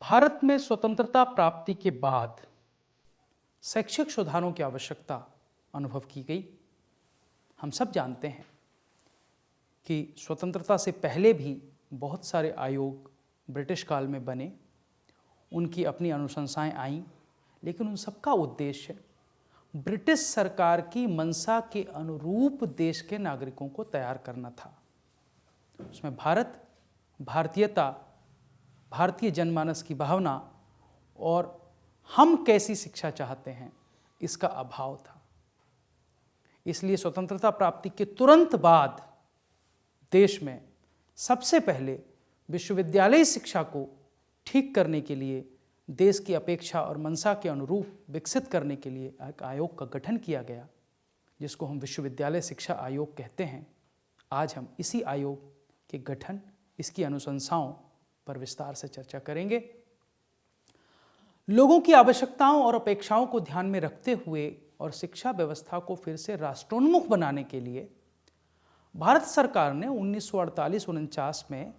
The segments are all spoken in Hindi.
भारत में स्वतंत्रता प्राप्ति के बाद शैक्षिक सुधारों की आवश्यकता अनुभव की गई। हम सब जानते हैं कि स्वतंत्रता से पहले भी बहुत सारे आयोग ब्रिटिश काल में बने, उनकी अपनी अनुशंसाएं आईं, लेकिन उन सबका उद्देश्य ब्रिटिश सरकार की मंशा के अनुरूप देश के नागरिकों को तैयार करना था। उसमें भारत, भारतीयता, भारतीय जनमानस की भावना और हम कैसी शिक्षा चाहते हैं, इसका अभाव था। इसलिए स्वतंत्रता प्राप्ति के तुरंत बाद देश में सबसे पहले विश्वविद्यालय शिक्षा को ठीक करने के लिए, देश की अपेक्षा और मंशा के अनुरूप विकसित करने के लिए एक आयोग का गठन किया गया, जिसको हम विश्वविद्यालय शिक्षा आयोग कहते हैं। आज हम इसी आयोग के गठन, इसकी अनुशंसाओं पर विस्तार से चर्चा करेंगे। लोगों की आवश्यकताओं और अपेक्षाओं को ध्यान में रखते हुए और शिक्षा व्यवस्था को फिर से राष्ट्रोन्मुख बनाने के लिए भारत सरकार ने 1948-49 में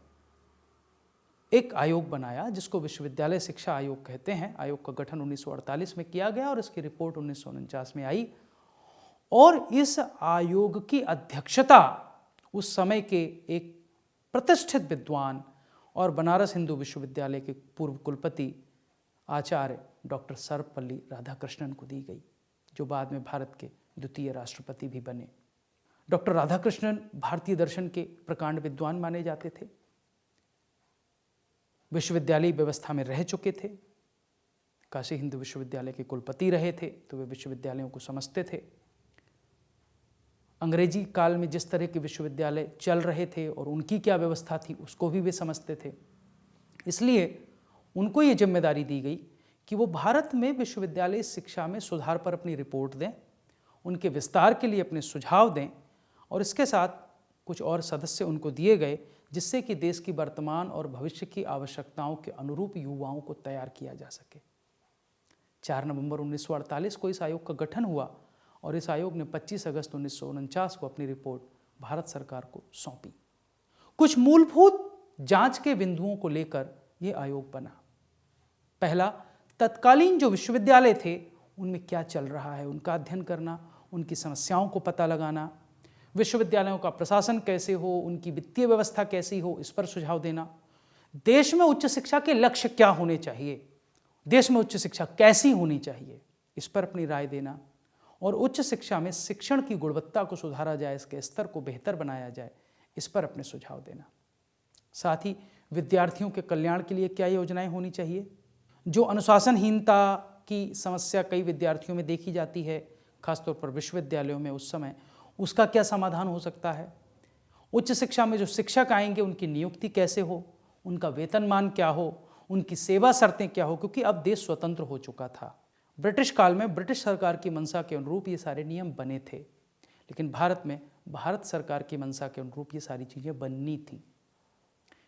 एक आयोग बनाया, जिसको विश्वविद्यालय शिक्षा आयोग कहते हैं। आयोग का गठन 1948 में किया गया और इसकी रिपोर्ट 1949 में आई। और इस आयोग की अध्यक्षता उस समय के एक प्रतिष्ठित विद्वान और बनारस हिंदू विश्वविद्यालय के पूर्व कुलपति आचार्य डॉक्टर सर्वपल्ली राधाकृष्णन को दी गई, जो बाद में भारत के द्वितीय राष्ट्रपति भी बने। डॉक्टर राधाकृष्णन भारतीय दर्शन के प्रकांड विद्वान माने जाते थे, विश्वविद्यालय व्यवस्था में रह चुके थे, काशी हिंदू विश्वविद्यालय के कुलपति रहे थे, तो वे विश्वविद्यालयों को समझते थे। अंग्रेजी काल में जिस तरह के विश्वविद्यालय चल रहे थे और उनकी क्या व्यवस्था थी, उसको भी वे समझते थे। इसलिए उनको ये जिम्मेदारी दी गई कि वो भारत में विश्वविद्यालय शिक्षा में सुधार पर अपनी रिपोर्ट दें, उनके विस्तार के लिए अपने सुझाव दें, और इसके साथ कुछ और सदस्य उनको दिए गए, जिससे कि देश की वर्तमान और भविष्य की आवश्यकताओं के अनुरूप युवाओं को तैयार किया जा सके। 4 नवंबर 1948 को इस आयोग का गठन हुआ और इस आयोग ने 25 अगस्त 1949 को अपनी रिपोर्ट भारत सरकार को सौंपी। कुछ मूलभूत जांच के बिंदुओं को लेकर यह आयोग बना। पहला, तत्कालीन जो विश्वविद्यालय थे उनमें क्या चल रहा है, उनका अध्ययन करना, उनकी समस्याओं को पता लगाना, विश्वविद्यालयों का प्रशासन कैसे हो, उनकी वित्तीय व्यवस्था कैसी हो, इस पर सुझाव देना। देश में उच्च शिक्षा के लक्ष्य क्या होने चाहिए, देश में उच्च शिक्षा कैसी होनी चाहिए, इस पर अपनी राय देना। और उच्च शिक्षा में शिक्षण की गुणवत्ता को सुधारा जाए, इसके स्तर को बेहतर बनाया जाए, इस पर अपने सुझाव देना। साथ ही विद्यार्थियों के कल्याण के लिए क्या योजनाएं होनी चाहिए। जो अनुशासनहीनता की समस्या कई विद्यार्थियों में देखी जाती है, खासतौर पर विश्वविद्यालयों में उस समय, उसका क्या समाधान हो सकता है। उच्च शिक्षा में जो शिक्षक आएंगे उनकी नियुक्ति कैसे हो, उनका वेतनमान क्या हो, उनकी सेवा शर्तें क्या हो, क्योंकि अब देश स्वतंत्र हो चुका था। ब्रिटिश काल में ब्रिटिश सरकार की मंशा के अनुरूप ये सारे नियम बने थे, लेकिन भारत में भारत सरकार की मंशा के अनुरूप ये सारी चीज़ें बननी थी।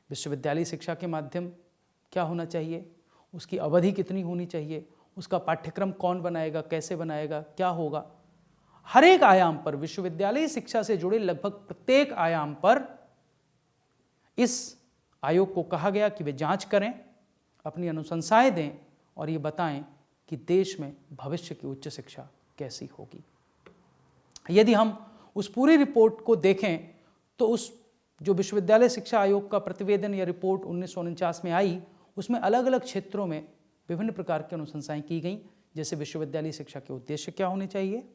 विश्वविद्यालय शिक्षा के माध्यम क्या होना चाहिए, उसकी अवधि कितनी होनी चाहिए, उसका पाठ्यक्रम कौन बनाएगा, कैसे बनाएगा, क्या होगा। हर एक आयाम पर, विश्वविद्यालय शिक्षा से जुड़े लगभग प्रत्येक आयाम पर इस आयोग को कहा गया कि वे जांच करें, अपनी अनुशंसाएं दें और ये बताएं कि देश में भविष्य की उच्च शिक्षा कैसी होगी। यदि हम उस पूरी रिपोर्ट को देखें तो उस जो विश्वविद्यालय शिक्षा आयोग का प्रतिवेदन या रिपोर्ट 1949 में आई, उसमें अलग अलग क्षेत्रों में विभिन्न प्रकार की अनुशंसाएं की गई। जैसे विश्वविद्यालय शिक्षा के उद्देश्य क्या होने चाहिए,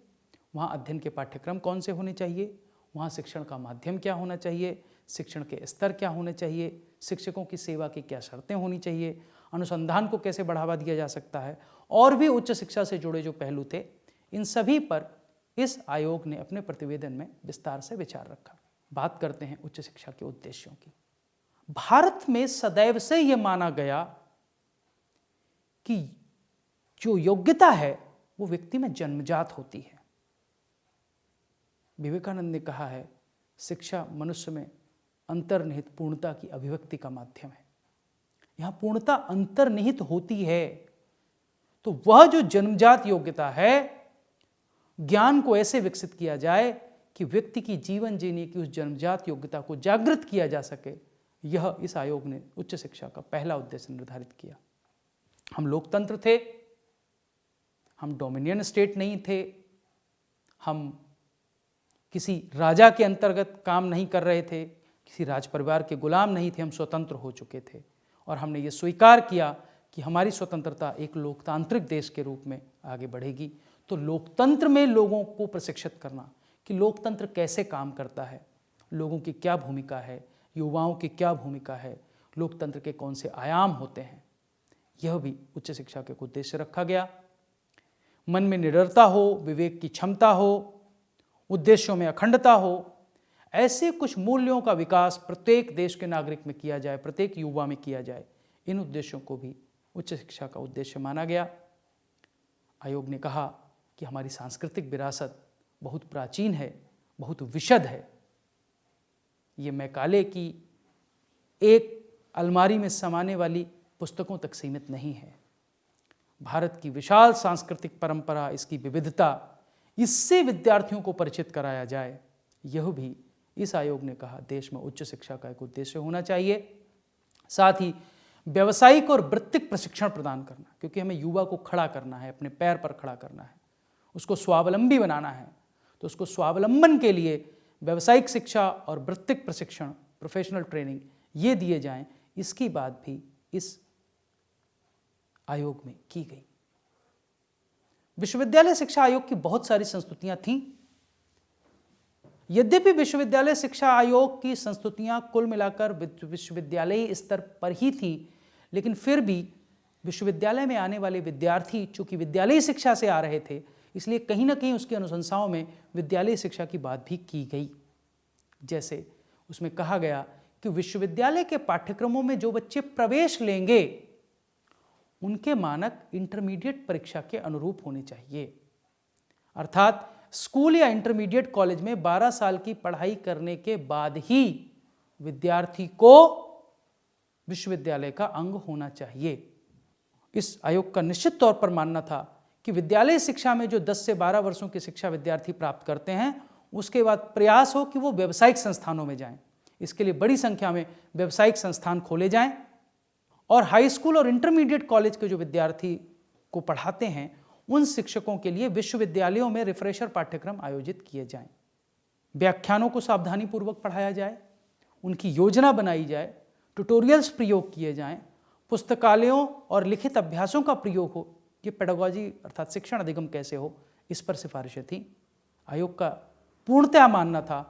वहाँ अध्ययन के पाठ्यक्रम कौन से होने चाहिए, वहाँ शिक्षण का माध्यम क्या होना चाहिए, शिक्षण के स्तर क्या होने चाहिए, शिक्षकों की सेवा की क्या शर्तें होनी चाहिए, अनुसंधान को कैसे बढ़ावा दिया जा सकता है, और भी उच्च शिक्षा से जुड़े जो पहलू थे, इन सभी पर इस आयोग ने अपने प्रतिवेदन में विस्तार से विचार रखा। बात करते हैं उच्च शिक्षा के उद्देश्यों की। भारत में सदैव से यह माना गया कि जो योग्यता है वो व्यक्ति में जन्मजात होती है। विवेकानंद ने कहा है, शिक्षा मनुष्य में अंतर्निहित पूर्णता की अभिव्यक्ति का माध्यम है। यहां पूर्णता अंतर्निहित होती है, तो वह जो जन्मजात योग्यता है, ज्ञान को ऐसे विकसित किया जाए कि व्यक्ति की जीवन जीने की उस जन्मजात योग्यता को जागृत किया जा सके। यह इस आयोग ने उच्च शिक्षा का पहला उद्देश्य निर्धारित किया। हम लोकतंत्र थे, हम डोमिनियन स्टेट नहीं थे, हम किसी राजा के अंतर्गत काम नहीं कर रहे थे, किसी राज परिवार के गुलाम नहीं थे, हम स्वतंत्र हो चुके थे और हमने ये स्वीकार किया कि हमारी स्वतंत्रता एक लोकतांत्रिक देश के रूप में आगे बढ़ेगी। तो लोकतंत्र में लोगों को प्रशिक्षित करना कि लोकतंत्र कैसे काम करता है, लोगों की क्या भूमिका है, युवाओं की क्या भूमिका है, लोकतंत्र के कौन से आयाम होते हैं, यह भी उच्च शिक्षा के उद्देश्य रखा गया। मन में निडरता हो, विवेक की क्षमता हो, उद्देश्यों में अखंडता हो, ऐसे कुछ मूल्यों का विकास प्रत्येक देश के नागरिक में किया जाए, प्रत्येक युवा में किया जाए। इन उद्देश्यों को भी उच्च शिक्षा का उद्देश्य माना गया। आयोग ने कहा कि हमारी सांस्कृतिक विरासत बहुत प्राचीन है, बहुत विशद है। ये मैकाले की एक अलमारी में समाने वाली पुस्तकों तक सीमित नहीं है। भारत की विशाल सांस्कृतिक परंपरा, इसकी विविधता, इससे विद्यार्थियों को परिचित कराया जाए, यह भी इस आयोग ने कहा देश में उच्च शिक्षा का एक उद्देश्य होना चाहिए। साथ ही व्यावसायिक और वृत्तिक प्रशिक्षण प्रदान करना, क्योंकि हमें युवा को खड़ा करना है, अपने पैर पर खड़ा करना है, उसको स्वावलंबी बनाना है। तो उसको स्वावलंबन के लिए व्यावसायिक शिक्षा और वृत्तिक प्रशिक्षण, प्रोफेशनल ट्रेनिंग, ये दिए जाएं, इसकी बात भी इस आयोग में की गई। विश्वविद्यालय शिक्षा आयोग की बहुत सारी संस्तुतियां थीं। यद्यपि विश्वविद्यालय शिक्षा आयोग की संस्तुतियां कुल मिलाकर विश्वविद्यालयी स्तर पर ही थी, लेकिन फिर भी विश्वविद्यालय में आने वाले विद्यार्थी चूंकि विद्यालयी शिक्षा से आ रहे थे, इसलिए कहीं ना कहीं उसकी अनुशंसाओं में विद्यालयी शिक्षा की बात भी की गई। जैसे उसमें कहा गया कि विश्वविद्यालय के पाठ्यक्रमों में जो बच्चे प्रवेश लेंगे उनके मानक इंटरमीडिएट परीक्षा के अनुरूप होने चाहिए। अर्थात स्कूल या इंटरमीडिएट कॉलेज में 12 साल की पढ़ाई करने के बाद ही विद्यार्थी को विश्वविद्यालय का अंग होना चाहिए। इस आयोग का निश्चित तौर पर मानना था कि विद्यालय शिक्षा में जो 10 से 12 वर्षों की शिक्षा विद्यार्थी प्राप्त करते हैं, उसके बाद प्रयास हो कि वो व्यावसायिक संस्थानों में जाएं। इसके लिए बड़ी संख्या में व्यावसायिक संस्थान खोले जाएं और हाई स्कूल और इंटरमीडिएट कॉलेज के जो विद्यार्थी को पढ़ाते हैं, उन शिक्षकों के लिए विश्वविद्यालयों में रिफ्रेशर पाठ्यक्रम आयोजित किए जाएं। व्याख्यानों को सावधानीपूर्वक पढ़ाया जाए, उनकी योजना बनाई जाए, ट्यूटोरियल्स प्रयोग किए जाएं, पुस्तकालयों और लिखित अभ्यासों का प्रयोग हो। ये पेडागॉजी अर्थात शिक्षण अधिगम कैसे हो, इस पर सिफारिशें थी। आयोग का पूर्णतया मानना था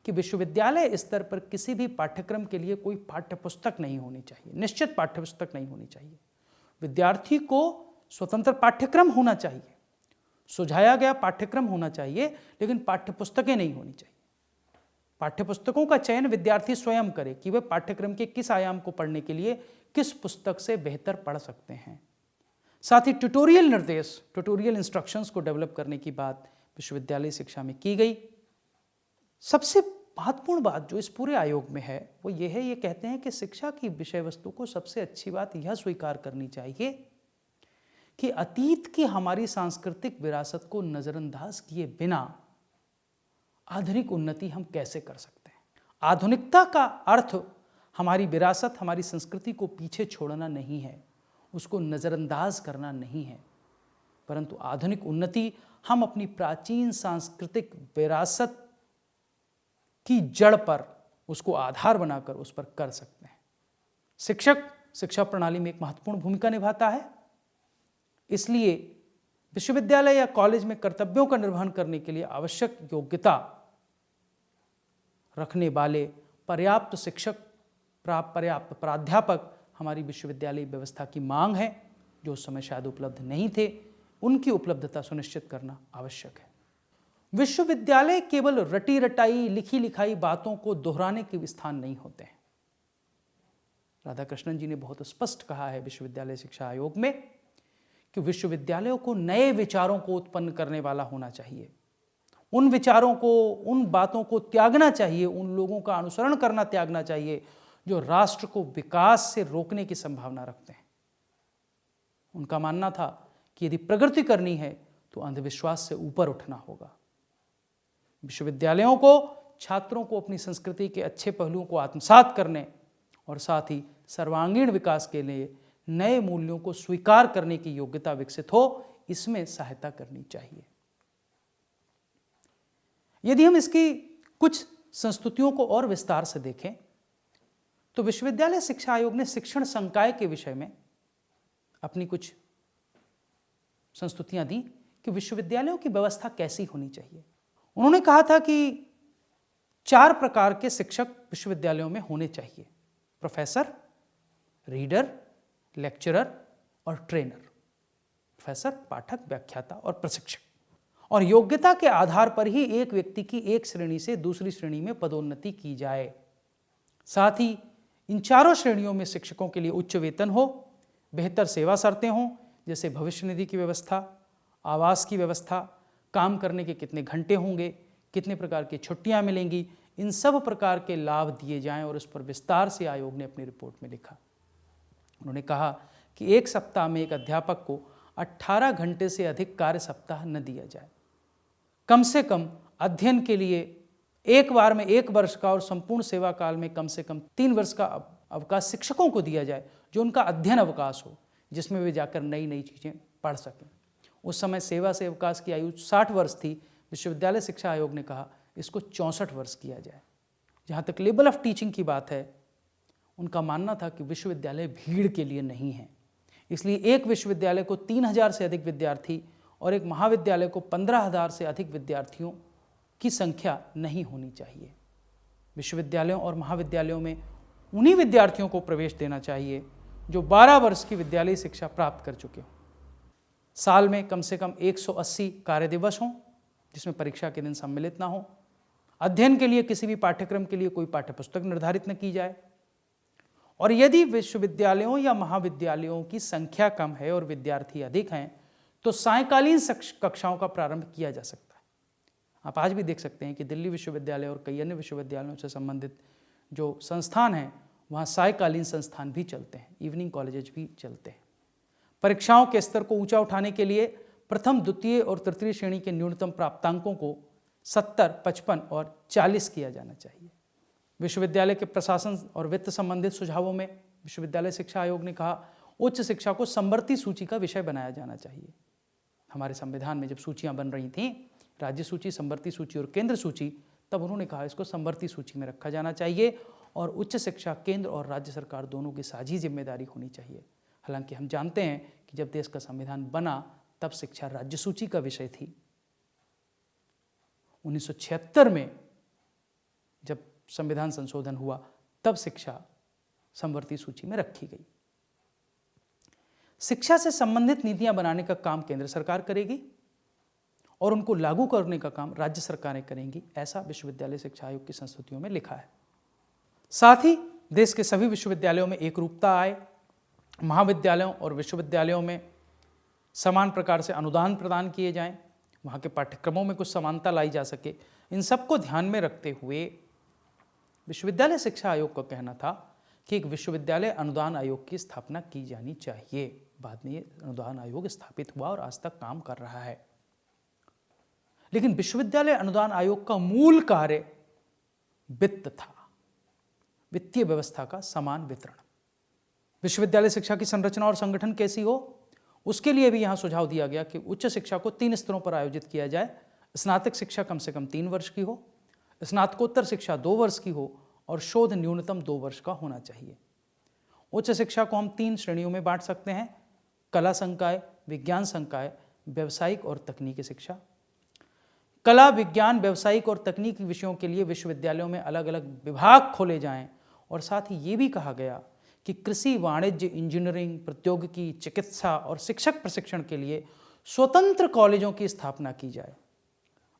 कि विश्वविद्यालय स्तर पर किसी भी पाठ्यक्रम के लिए कोई पाठ्यपुस्तक नहीं होनी चाहिए, निश्चित पाठ्यपुस्तक नहीं होनी चाहिए। विद्यार्थी को स्वतंत्र पाठ्यक्रम होना चाहिए, सुझाया गया पाठ्यक्रम होना चाहिए, लेकिन पाठ्यपुस्तकें नहीं होनी चाहिए। पाठ्यपुस्तकों का चयन विद्यार्थी स्वयं करे कि वे पाठ्यक्रम के किस आयाम को पढ़ने के लिए किस पुस्तक से बेहतर पढ़ सकते हैं। साथ ही ट्यूटोरियल निर्देश, ट्यूटोरियल इंस्ट्रक्शंस को डेवलप करने की बात विश्वविद्यालय शिक्षा में की गई। सबसे महत्वपूर्ण बात जो इस पूरे आयोग में है वो ये है, ये कहते हैं कि शिक्षा की विषय वस्तु को सबसे अच्छी बात यह स्वीकार करनी चाहिए कि अतीत की हमारी सांस्कृतिक विरासत को नजरअंदाज किए बिना आधुनिक उन्नति हम कैसे कर सकते हैं। आधुनिकता का अर्थ हमारी विरासत, हमारी संस्कृति को पीछे छोड़ना नहीं है, उसको नजरअंदाज करना नहीं है, परंतु आधुनिक उन्नति हम अपनी प्राचीन सांस्कृतिक विरासत की जड़ पर, उसको आधार बनाकर उस पर कर सकते हैं। शिक्षक शिक्षा प्रणाली में एक महत्वपूर्ण भूमिका निभाता है, इसलिए विश्वविद्यालय या कॉलेज में कर्तव्यों का निर्वहन करने के लिए आवश्यक योग्यता रखने वाले पर्याप्त शिक्षक, पर्याप्त प्राध्यापक हमारी विश्वविद्यालय व्यवस्था की मांग है, जो उस समय शायद उपलब्ध नहीं थे। उनकी उपलब्धता सुनिश्चित करना आवश्यक है। विश्वविद्यालय केवल रटी रटाई, लिखी लिखाई बातों को दोहराने के स्थान नहीं होते हैं। राधाकृष्णन जी ने बहुत स्पष्ट कहा है विश्वविद्यालय शिक्षा आयोग में कि विश्वविद्यालयों को नए विचारों को उत्पन्न करने वाला होना चाहिए। उन विचारों को, उन बातों को त्यागना चाहिए, उन लोगों का अनुसरण करना त्यागना चाहिए जो राष्ट्र को विकास से रोकने की संभावना रखते हैं। उनका मानना था कि यदि प्रगति करनी है तो अंधविश्वास से ऊपर उठना होगा। विश्वविद्यालयों को छात्रों को अपनी संस्कृति के अच्छे पहलुओं को आत्मसात करने और साथ ही सर्वांगीण विकास के लिए नए मूल्यों को स्वीकार करने की योग्यता विकसित हो, इसमें सहायता करनी चाहिए। यदि हम इसकी कुछ संस्तुतियों को और विस्तार से देखें तो विश्वविद्यालय शिक्षा आयोग ने शिक्षण संकाय के विषय में अपनी कुछ संस्तुतियां दी कि विश्वविद्यालयों की व्यवस्था कैसी होनी चाहिए। उन्होंने कहा था कि 4 प्रकार के शिक्षक विश्वविद्यालयों में होने चाहिए: प्रोफेसर, रीडर, लेक्चरर और ट्रेनर। प्रोफेसर, पाठक, व्याख्याता और प्रशिक्षक। और योग्यता के आधार पर ही एक व्यक्ति की एक श्रेणी से दूसरी श्रेणी में पदोन्नति की जाए। साथ ही इन चारों श्रेणियों में शिक्षकों के लिए उच्च वेतन हो, बेहतर सेवा शर्तें हों, जैसे भविष्य निधि की व्यवस्था, आवास की व्यवस्था, काम करने के कितने घंटे होंगे, कितने प्रकार की छुट्टियां मिलेंगी, इन सब प्रकार के लाभ दिए जाएं। और उस पर विस्तार से आयोग ने अपनी रिपोर्ट में लिखा। उन्होंने कहा कि एक सप्ताह में एक अध्यापक को 18 घंटे से अधिक कार्य सप्ताह न दिया जाए। कम से कम अध्ययन के लिए एक बार में 1 वर्ष का और संपूर्ण सेवा काल में कम से कम 3 वर्ष का अवकाश शिक्षकों को दिया जाए, जो उनका अध्ययन अवकाश हो, जिसमें वे जाकर नई नई चीज़ें पढ़ सकें। उस समय सेवा से अवकाश की आयु 60 वर्ष थी। विश्वविद्यालय शिक्षा आयोग ने कहा इसको 64 वर्ष किया जाए। जहाँ तक लेवल ऑफ टीचिंग की बात है, उनका मानना था कि विश्वविद्यालय भीड़ के लिए नहीं है, इसलिए एक विश्वविद्यालय को 3000 से अधिक विद्यार्थी और एक महाविद्यालय को 15,000 से अधिक विद्यार्थियों की संख्या नहीं होनी चाहिए। विश्वविद्यालयों और महाविद्यालयों में उन्हीं विद्यार्थियों को प्रवेश देना चाहिए जो 12 वर्ष की विद्यालयी शिक्षा प्राप्त कर चुके हों। साल में कम से कम 180 कार्य दिवस हों, जिसमें परीक्षा के दिन सम्मिलित ना हो। अध्ययन के लिए किसी भी पाठ्यक्रम के लिए कोई पाठ्यपुस्तक निर्धारित न की जाए। और यदि विश्वविद्यालयों या महाविद्यालयों की संख्या कम है और विद्यार्थी अधिक हैं, तो सायंकालीन कक्षाओं का प्रारंभ किया जा सकता है। आप आज भी देख सकते हैं कि दिल्ली विश्वविद्यालय और कई अन्य विश्वविद्यालयों से संबंधित जो संस्थान हैं, वहाँ सायंकालीन संस्थान भी चलते हैं, इवनिंग कॉलेजेस भी चलते हैं। परीक्षाओं के स्तर को ऊंचा उठाने के लिए प्रथम, द्वितीय और तृतीय श्रेणी के न्यूनतम प्राप्तांकों को 70, 55 और 40 किया जाना चाहिए। विश्वविद्यालय के प्रशासन और वित्त संबंधित सुझावों में विश्वविद्यालय शिक्षा आयोग ने कहा उच्च शिक्षा को समवर्ती सूची का विषय बनाया जाना चाहिए। हमारे संविधान में जब सूचियां बन रही थीं, राज्य सूची, समवर्ती सूची और केंद्र सूची, तब उन्होंने कहा इसको समवर्ती सूची में रखा जाना चाहिए और उच्च शिक्षा केंद्र और राज्य सरकार दोनों की साझी जिम्मेदारी होनी चाहिए। हालांकि हम जानते हैं कि जब देश का संविधान बना तब शिक्षा राज्य सूची का विषय थी। 1976 में जब संविधान संशोधन हुआ तब शिक्षा समवर्ती सूची में रखी गई। शिक्षा से संबंधित नीतियां बनाने का काम केंद्र सरकार करेगी और उनको लागू करने का काम राज्य सरकारें करेंगी, ऐसा विश्वविद्यालय शिक्षा आयोग की संस्तुतियों में लिखा है। साथ ही देश के सभी विश्वविद्यालयों में एकरूपता आए, महाविद्यालयों और विश्वविद्यालयों में समान प्रकार से अनुदान प्रदान किए जाएं, वहाँ के पाठ्यक्रमों में कुछ समानता लाई जा सके। इन सबको ध्यान में रखते हुए विश्वविद्यालय शिक्षा आयोग का कहना था कि एक विश्वविद्यालय अनुदान आयोग की स्थापना की जानी चाहिए। बाद में ये अनुदान आयोग स्थापित हुआ और आज तक काम कर रहा है। लेकिन विश्वविद्यालय अनुदान आयोग का मूल कार्य वित्त था, वित्तीय व्यवस्था का समान वितरण। विश्वविद्यालय शिक्षा की संरचना और संगठन कैसी हो, उसके लिए भी यहाँ सुझाव दिया गया कि उच्च शिक्षा को 3 स्तरों पर आयोजित किया जाए। स्नातक शिक्षा कम से कम 3 वर्ष की हो, स्नातकोत्तर शिक्षा 2 वर्ष की हो और शोध न्यूनतम 2 वर्ष का होना चाहिए। उच्च शिक्षा को हम 3 श्रेणियों में बांट सकते हैं: कला संकाय, विज्ञान संकाय, व्यावसायिक और तकनीकी शिक्षा। कला, विज्ञान, व्यावसायिक और तकनीकी विषयों के लिए विश्वविद्यालयों में अलग अलग विभाग खोले जाएं और साथ ही ये भी कहा गया कि कृषि, वाणिज्य, इंजीनियरिंग, प्रौद्योगिकी, चिकित्सा और शिक्षक प्रशिक्षण के लिए स्वतंत्र कॉलेजों की स्थापना की जाए।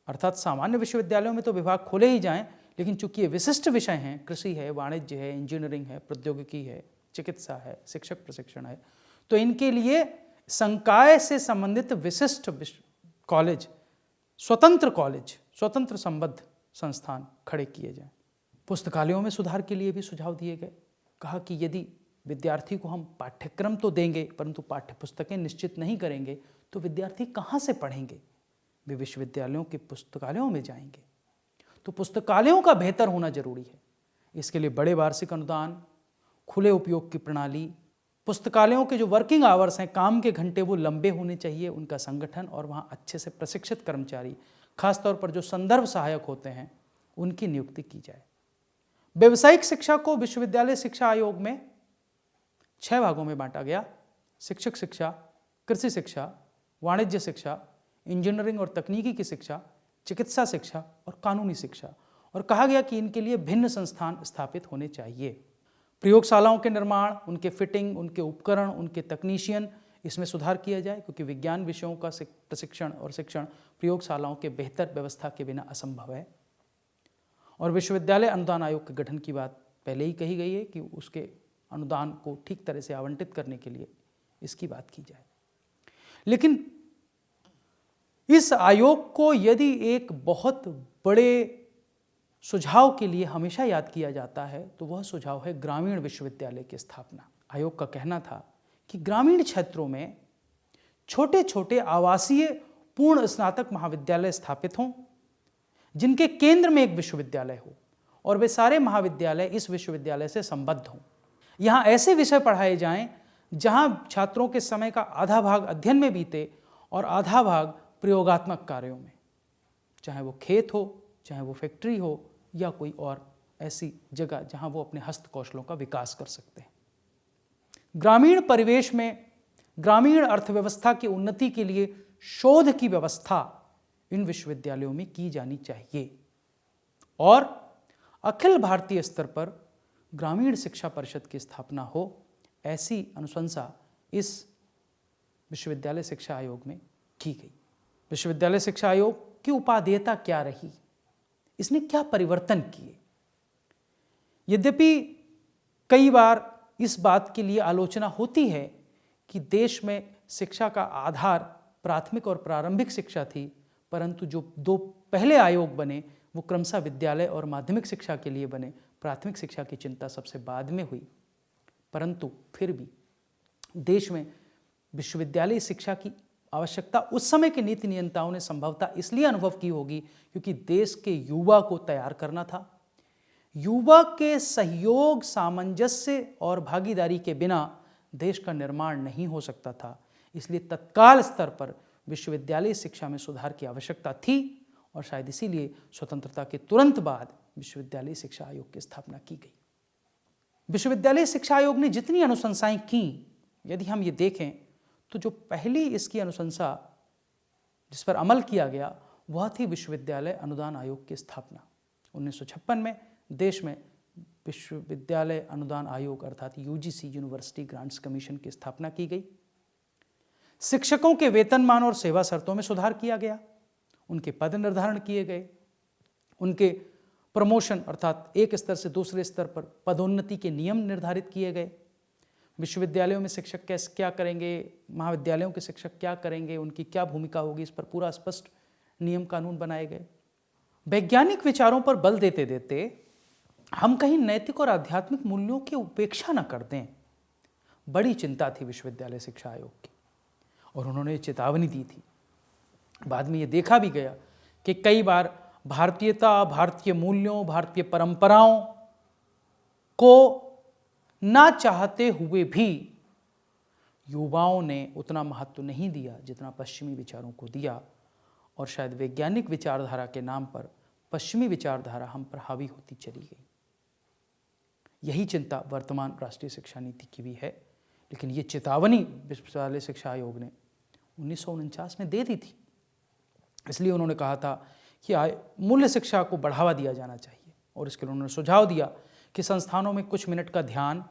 अर्थात सामान्य विश्वविद्यालयों में तो विभाग खोले ही जाएं, लेकिन चूंकि ये विशिष्ट विषय हैं, कृषि है, वाणिज्य है, इंजीनियरिंग है, प्रौद्योगिकी है, चिकित्सा है, शिक्षक प्रशिक्षण है, तो इनके लिए संकाय से संबंधित विशिष्ट कॉलेज, स्वतंत्र संबद्ध संस्थान खड़े किए जाएं। पुस्तकालयों में सुधार के लिए भी सुझाव दिए गए। कहा कि यदि विद्यार्थी को हम पाठ्यक्रम तो देंगे परंतु पाठ्यपुस्तकें निश्चित नहीं करेंगे तो विद्यार्थी कहाँ से पढ़ेंगे? वे विश्वविद्यालयों के पुस्तकालयों में जाएंगे। तो पुस्तकालयों का बेहतर होना जरूरी है। इसके लिए बड़े वार्षिक अनुदान, खुले उपयोग की प्रणाली, पुस्तकालयों के जो वर्किंग आवर्स हैं, काम के घंटे, वो लंबे होने चाहिए, उनका संगठन और वहाँ अच्छे से प्रशिक्षित कर्मचारी, खासतौर पर जो संदर्भ सहायक होते हैं, उनकी नियुक्ति की जाए। व्यावसायिक शिक्षा को विश्वविद्यालय शिक्षा आयोग में 6 भागों में बांटा गया: शिक्षक शिक्षा, कृषि शिक्षा, वाणिज्य शिक्षा, इंजीनियरिंग और तकनीकी की शिक्षा, चिकित्सा शिक्षा और कानूनी शिक्षा। और कहा गया कि इनके लिए भिन्न संस्थान स्थापित होने चाहिए। प्रयोगशालाओं के निर्माण, उनके फिटिंग, उनके उपकरण, उनके तकनीशियन, इसमें सुधार किया जाए, क्योंकि विज्ञान विषयों का प्रशिक्षण और शिक्षण प्रयोगशालाओं के बेहतर व्यवस्था के बिना असंभव है। और विश्वविद्यालय अनुदान आयोग के गठन की बात पहले ही कही गई है कि उसके अनुदान को ठीक तरह से आवंटित करने के लिए इसकी बात की जाए। लेकिन इस आयोग को यदि एक बहुत बड़े सुझाव के लिए हमेशा याद किया जाता है तो वह सुझाव है ग्रामीण विश्वविद्यालय की स्थापना। आयोग का कहना था कि ग्रामीण क्षेत्रों में छोटे छोटे आवासीय पूर्ण स्नातक महाविद्यालय स्थापित हों, जिनके केंद्र में एक विश्वविद्यालय हो, और वे सारे महाविद्यालय इस विश्वविद्यालय से संबद्ध हों। यहाँ ऐसे विषय पढ़ाए जाएं जहाँ छात्रों के समय का आधा भाग अध्ययन में बीते और आधा भाग प्रयोगात्मक कार्यों में, चाहे वो खेत हो, चाहे वो फैक्ट्री हो, या कोई और ऐसी जगह जहां वो अपने हस्त कौशलों का विकास कर सकते हैं। ग्रामीण परिवेश में ग्रामीण अर्थव्यवस्था की उन्नति के लिए शोध की व्यवस्था इन विश्वविद्यालयों में की जानी चाहिए। और अखिल भारतीय स्तर पर ग्रामीण शिक्षा परिषद की स्थापना हो, ऐसी अनुशंसा इस विश्वविद्यालय शिक्षा आयोग में की गई। विश्वविद्यालय शिक्षा आयोग की उपादेयता क्या रही, इसने क्या परिवर्तन किए? यद्यपि कई बार इस बात के लिए आलोचना होती है कि देश में शिक्षा का आधार प्राथमिक और प्रारंभिक शिक्षा थी, परंतु जो 2 पहले आयोग बने वो क्रमशः विद्यालय और माध्यमिक शिक्षा के लिए बने। प्राथमिक शिक्षा की चिंता सबसे बाद में हुई, परंतु फिर भी देश में विश्वविद्यालय शिक्षा की आवश्यकता उस समय के नीति नियंताओं ने संभवतः इसलिए अनुभव की होगी क्योंकि देश के युवा को तैयार करना था। युवा के सहयोग, सामंजस्य और भागीदारी के बिना देश का निर्माण नहीं हो सकता था। इसलिए तत्काल स्तर पर विश्वविद्यालय शिक्षा में सुधार की आवश्यकता थी और शायद इसीलिए स्वतंत्रता के तुरंत बाद विश्वविद्यालय शिक्षा आयोग की स्थापना की गई। विश्वविद्यालय शिक्षा आयोग ने जितनी अनुशंसाएं की, यदि हम ये देखें तो जो पहली इसकी अनुशंसा जिस पर अमल किया गया वह थी विश्वविद्यालय अनुदान आयोग की स्थापना। 1956 में देश में विश्वविद्यालय अनुदान आयोग अर्थात यूजीसी, यूनिवर्सिटी ग्रांट्स कमीशन की स्थापना की गई। शिक्षकों के वेतनमान और सेवा शर्तों में सुधार किया गया, उनके पद निर्धारण किए गए, उनके प्रमोशन अर्थात एक स्तर से दूसरे स्तर पर पदोन्नति के नियम निर्धारित किए गए। विश्वविद्यालयों में शिक्षक कैसे क्या करेंगे, महाविद्यालयों के शिक्षक क्या करेंगे, उनकी क्या भूमिका होगी, इस पर पूरा स्पष्ट नियम कानून बनाए गए। वैज्ञानिक विचारों पर बल देते देते हम कहीं नैतिक और आध्यात्मिक मूल्यों की उपेक्षा न कर दें, बड़ी चिंता थी विश्वविद्यालय शिक्षा आयोग की और उन्होंने चेतावनी दी थी। बाद में ये देखा भी गया कि कई बार भारतीयता, भारतीय मूल्यों, भारतीय परंपराओं को ना चाहते हुए भी युवाओं ने उतना महत्व नहीं दिया जितना पश्चिमी विचारों को दिया और शायद वैज्ञानिक विचारधारा के नाम पर पश्चिमी विचारधारा हम पर हावी होती चली गई। यही चिंता वर्तमान राष्ट्रीय शिक्षा नीति की भी है, लेकिन ये चेतावनी विश्वविद्यालय शिक्षा आयोग ने 1949 में दे दी थी। इसलिए उन्होंने कहा था कि मूल्य शिक्षा को बढ़ावा दिया जाना चाहिए और इसके लिए उन्होंने सुझाव दिया कि संस्थानों में कुछ मिनट का ध्यान,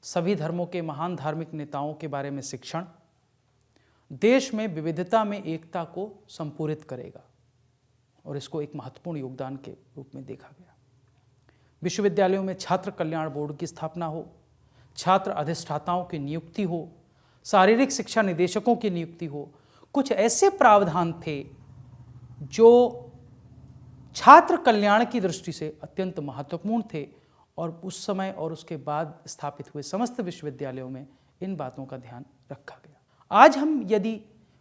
सभी धर्मों के महान धार्मिक नेताओं के बारे में शिक्षण देश में विविधता में एकता को संपूरित करेगा और इसको एक महत्वपूर्ण योगदान के रूप में देखा गया। विश्वविद्यालयों में छात्र कल्याण बोर्ड की स्थापना हो, छात्र अधिष्ठाताओं की नियुक्ति हो, शारीरिक शिक्षा निदेशकों की नियुक्ति हो। कुछ ऐसे प्रावधान थे जो छात्र कल्याण की दृष्टि से अत्यंत महत्वपूर्ण थे और उस समय और उसके बाद स्थापित हुए समस्त विश्वविद्यालयों में इन बातों का ध्यान रखा गया। आज हम यदि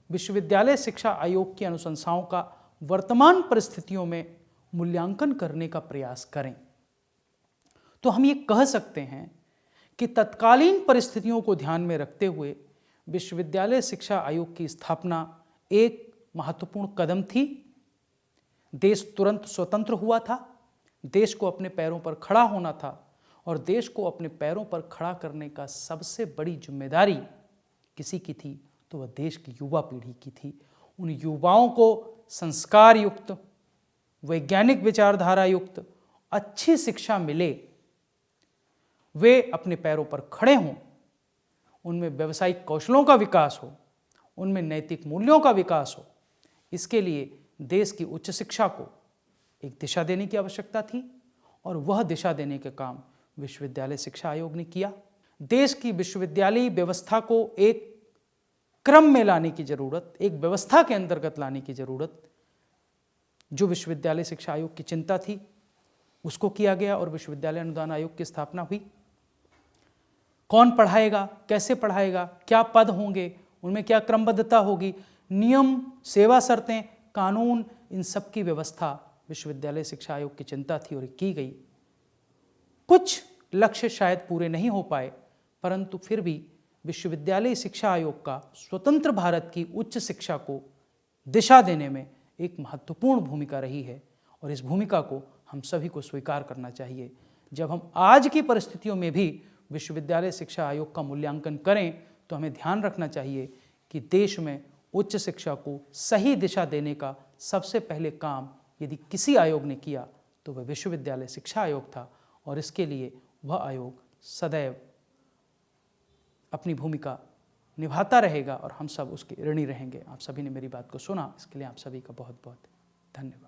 विश्वविद्यालय शिक्षा आयोग की अनुशंसाओं का वर्तमान परिस्थितियों में मूल्यांकन करने का प्रयास करें तो हम ये कह सकते हैं कि तत्कालीन परिस्थितियों को ध्यान में रखते हुए विश्वविद्यालय शिक्षा आयोग की स्थापना एक महत्वपूर्ण कदम थी। देश तुरंत स्वतंत्र हुआ था, देश को अपने पैरों पर खड़ा होना था और देश को अपने पैरों पर खड़ा करने का सबसे बड़ी जिम्मेदारी किसी की थी तो वह देश की युवा पीढ़ी की थी। उन युवाओं को संस्कार युक्त, वैज्ञानिक विचारधारा युक्त अच्छी शिक्षा मिले, वे अपने पैरों पर खड़े हों, उनमें व्यावसायिक कौशलों का विकास हो, उनमें नैतिक मूल्यों का विकास हो। इसके लिए देश की उच्च शिक्षा को एक दिशा देने की आवश्यकता थी और वह दिशा देने का काम विश्वविद्यालय शिक्षा आयोग ने किया। देश की विश्वविद्यालयी व्यवस्था को एक क्रम में लाने की जरूरत, एक व्यवस्था के अंतर्गत लाने की जरूरत, जो विश्वविद्यालय शिक्षा आयोग की चिंता थी, उसको किया गया और विश्वविद्यालय अनुदान आयोग की स्थापना हुई। कौन पढ़ाएगा, कैसे पढ़ाएगा, क्या पद होंगे, उनमें क्या क्रमबद्धता होगी, नियम, सेवा शर्तें, कानून, इन सब की व्यवस्था विश्वविद्यालय शिक्षा आयोग की चिंता थी और की गई। कुछ लक्ष्य शायद पूरे नहीं हो पाए, परंतु फिर भी विश्वविद्यालय शिक्षा आयोग का स्वतंत्र भारत की उच्च शिक्षा को दिशा देने में एक महत्वपूर्ण भूमिका रही है और इस भूमिका को हम सभी को स्वीकार करना चाहिए। जब हम आज की परिस्थितियों में भी विश्वविद्यालय शिक्षा आयोग का मूल्यांकन करें तो हमें ध्यान रखना चाहिए कि देश में उच्च शिक्षा को सही दिशा देने का सबसे पहले काम यदि किसी आयोग ने किया तो वह विश्वविद्यालय शिक्षा आयोग था और इसके लिए वह आयोग सदैव अपनी भूमिका निभाता रहेगा और हम सब उसके ऋणी रहेंगे। आप सभी ने मेरी बात को सुना, इसके लिए आप सभी का बहुत बहुत धन्यवाद।